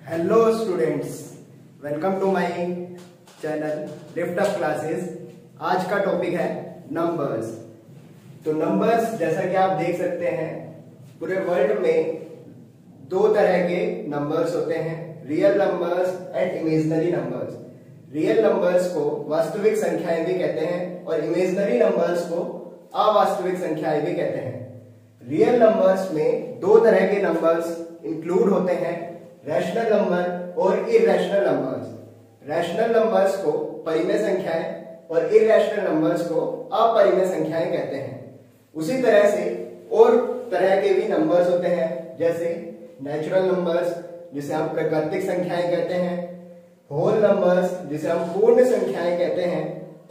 Hello students, welcome to my channel Lift Up classes. आज का topic है numbers. तो नंबर्स जैसा कि आप देख सकते हैं, पूरे वर्ल्ड में दो तरह के नंबर्स होते हैं, real numbers and imaginary numbers. Real numbers को वास्तविक संख्याएं भी कहते हैं और इमेजिनरी नंबर्स को अवास्तविक संख्याएं भी कहते हैं। रियल नंबर्स में दो तरह के नंबर्स इंक्लूड होते हैं, रैशनल नंबर और इरैशनल नंबर्स। रैशनल नंबर्स को परिमेय संख्याएं और इरैशनल नंबर्स को अपरिमेय संख्याएं कहते हैं। उसी तरह से और तरह के भी नंबर्स होते हैं, जैसे नेचुरल नंबर्स जिसे हम प्राकृतिक संख्याएं कहते हैं, होल नंबर्स जिसे हम पूर्ण संख्याएं कहते हैं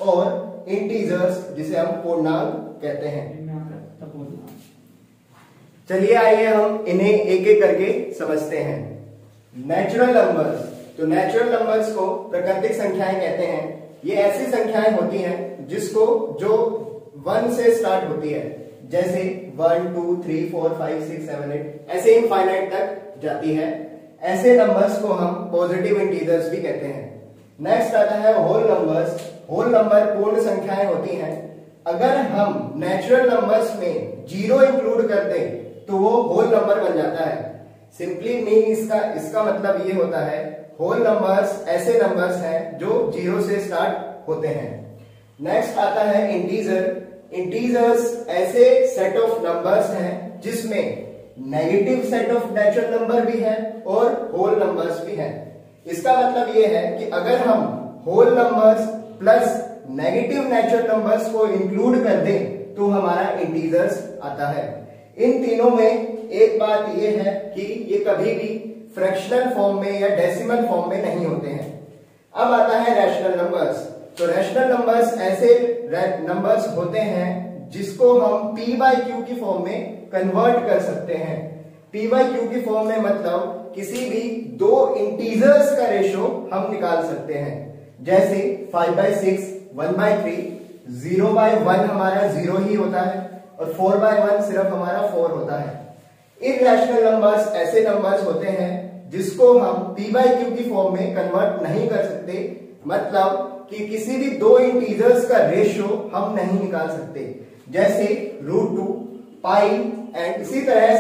और इंटीजर्स जिसे हम पूर्णांक कहते हैं। चलिए आइए हम इन्हें एक एक करके समझते हैं। नेचुरल नंबर्स, तो नेचुरल नंबर्स को प्राकृतिक संख्याएं कहते हैं। ये ऐसी संख्याएं होती हैं जिसको जो 1 से स्टार्ट होती है, जैसे 1 2 3 4 5 6 7 8 ऐसे इनफाइनाइट तक जाती है। ऐसे नंबर्स को हम पॉजिटिव इंटीजर्स भी कहते हैं। नेक्स्ट आता है होल नंबर्स। होल नंबर पूर्ण संख्याएं होती हैं। अगर हम नेचुरल नंबर्स में 0 इंक्लूड कर दें तो वो होल नंबर बन जाता है। सिंपली मीन इसका मतलब ये होता है, होल नंबर्स ऐसे नंबर्स हैं जो 0 से स्टार्ट होते हैं। नेक्स्ट आता है इंटीजर। इंटीजर्स ऐसे सेट ऑफ नंबर्स हैं जिसमें negative set of natural number भी है और होल नंबर्स भी हैं। इसका मतलब ये है कि अगर हम whole numbers plus negative natural numbers को इंक्लूड कर दें तो हमारा इंटीजर्स आता है। इन तीनों में एक बात यह है कि ये कभी भी फ्रैक्शनल फॉर्म में या डेसिमल फॉर्म में नहीं होते हैं। अब आता है रैशनल नंबर्स। तो रैशनल नंबर्स ऐसे नंबर्स होते हैं जिसको हम p बाई क्यू की फॉर्म में कन्वर्ट कर सकते हैं। p बाई क्यू की फॉर्म में मतलब किसी भी दो इंटीजर्स का रेशो हम निकाल सकते हैं, जैसे 5/6, 1/3, 0/1 हमारा 0 ही होता है और 4/1 सिर्फ हमारा 4 होता है। इरैशनल नंबर्स ऐसे नंबर्स होते हैं जिसको हम p बाई क्यू की फॉर्म में कन्वर्ट नहीं कर सकते, मतलब कि किसी भी दो इंटीजर्स का रेशियो हम नहीं निकाल सकते, जैसे √2, पाई एंड इसी तरह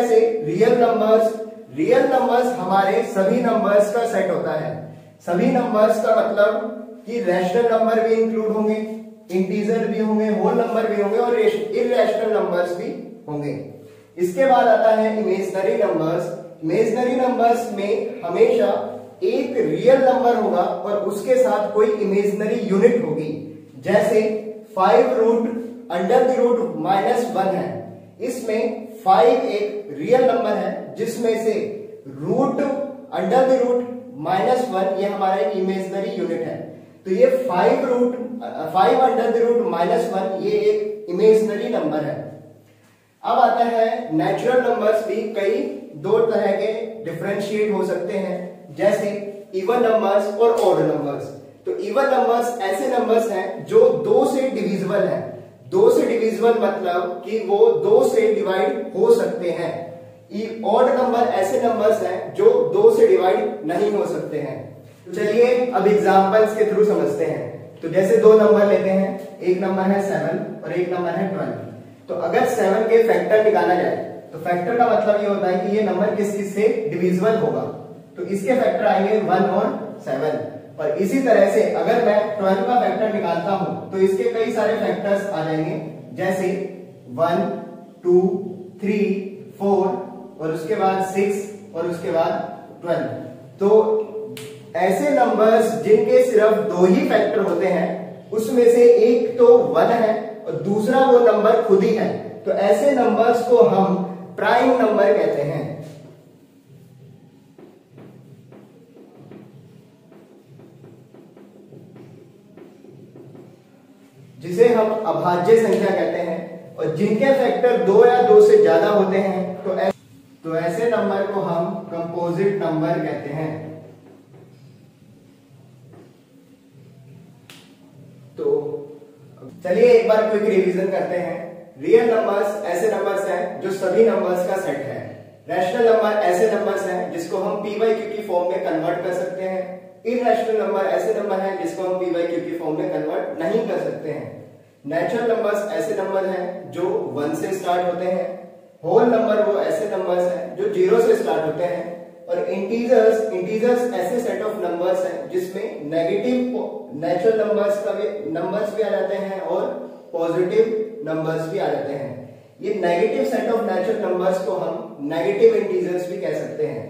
से रियल नंबर्स हमारे सभी नंबर्स का सेट होता है। सभी नंबर्स का मतलब कि रैशनल नंबर भी इंक्लूड होंगे, इंटीजर भी होंगे, होल नंबर भी होंगे और इरैशनल नंबर्स भी होंगे। इसके बाद आता है इमेजिनरी नंबर्स। इमेजिनरी नंबर्स में हमेशा एक रियल नंबर होगा और उसके साथ कोई इमेजिनरी यूनिट होगी, जैसे 5√√-1 है। इसमें 5 एक रियल नंबर है जिसमें से √√-1 ये हमारा एक इमेजिनरी यूनिट है। तो ये 5√1 ये एक इमेजिनरी नंबर है। अब आता है नेचुरल नंबर्स भी कई दो तरह के डिफरेंशिएट हो सकते हैं, जैसे इवन नंबर्स और ऑड नंबर्स। तो इवन नंबर्स ऐसे नंबर्स हैं जो 2 से डिविजिबल हैं। 2 से डिविजिबल मतलब कि वो 2 से डिवाइड हो सकते हैं। ऑड नंबर ऐसे नंबर्स हैं जो 2 से डिवाइड नहीं हो सकते हैं। तो चलिए अब एग्जांपल्स के थ्रू समझते हैं। तो जैसे दो नंबर लेते हैं, एक नंबर है 7 और एक नंबर है 12। तो अगर 7 के फैक्टर निकाला जाए तो फैक्टर का मतलब ये होता है कि ये नंबर किस से डिविजिबल होगा। तो इसके फैक्टर आएंगे 1 और 7। और इसी तरह से अगर मैं 12 का फैक्टर निकालता हूं तो इसके कई सारे फैक्टर्स आ जाएंगे, जैसे 1 2 3 4 और उसके बाद 6 और उसके बाद 12। तो ऐसे नंबर्स जिनके सिर्फ 2 ही फैक्टर होते हैं, उसमें से एक तो 1 है और दूसरा वो नंबर खुद ही है, तो ऐसे नंबर्स को हम प्राइम नंबर कहते हैं। जिसे हम अभाज्य संख्या कहते हैं। और जिनके फैक्टर 2 या 2 से ज्यादा होते हैं तो ऐसे नंबर को हम कंपोजिट नंबर कहते हैं। तो चलिए एक बार क्विक रिवीजन करते हैं। रियल नंबर्स ऐसे नंबर्स हैं जो सभी नंबर्स का सेट है। रैशनल नंबर ऐसे नंबर्स हैं जिसको हम पी बाई क्यू की फॉर्म में कन्वर्ट कर सकते हैं। इररेशनल नंबर ऐसे नंबर हैं जिसको हम पी बाई क्यू की फॉर्म में कन्वर्ट नहीं कर सकते हैं। नेचुरल नंबर्स ऐसे नंबर हैं जो 1 से स्टार्ट होते हैं। होल नंबर वो ऐसे नंबर्स हैं जो 0 से स्टार्ट होते हैं। और इंटीजर्स ऐसे सेट ऑफ नंबर्स हैं जिसमें नेगेटिव नेचुरल नंबर्स भी आ जाते हैं और पॉजिटिव नंबर्स भी आ जाते हैं। ये negative set of natural numbers को हम नेगेटिव इंटीजर्स भी कह सकते हैं।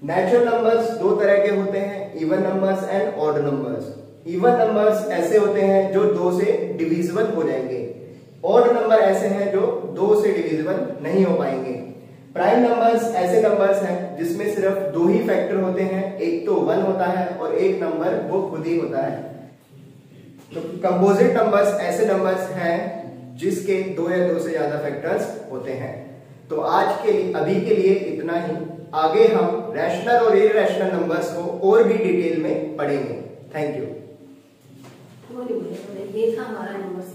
नेचुरल नंबर्स दो तरह के होते हैं, even numbers and odd numbers. Even numbers ऐसे होते हैं जो 2 से डिविजिबल हो जाएंगे। ऑड नंबर ऐसे हैं जो 2 से डिविजिबल नहीं हो पाएंगे। प्राइम नंबर्स ऐसे नंबर्स हैं जिसमें सिर्फ 2 ही फैक्टर होते हैं, एक तो 1 होता है और एक नंबर वो खुद ही होता है। तो कंपोजिट नंबर्स ऐसे नंबर्स हैं जिसके 2 या 2 से ज्यादा फैक्टर्स होते हैं। तो आज के लिए अभी के लिए इतना ही। आगे हम रैशनल और इररेशनल नंबर्स को और भी डिटेल में पढ़ेंगे। Thank you. ये था हमारा नंबर।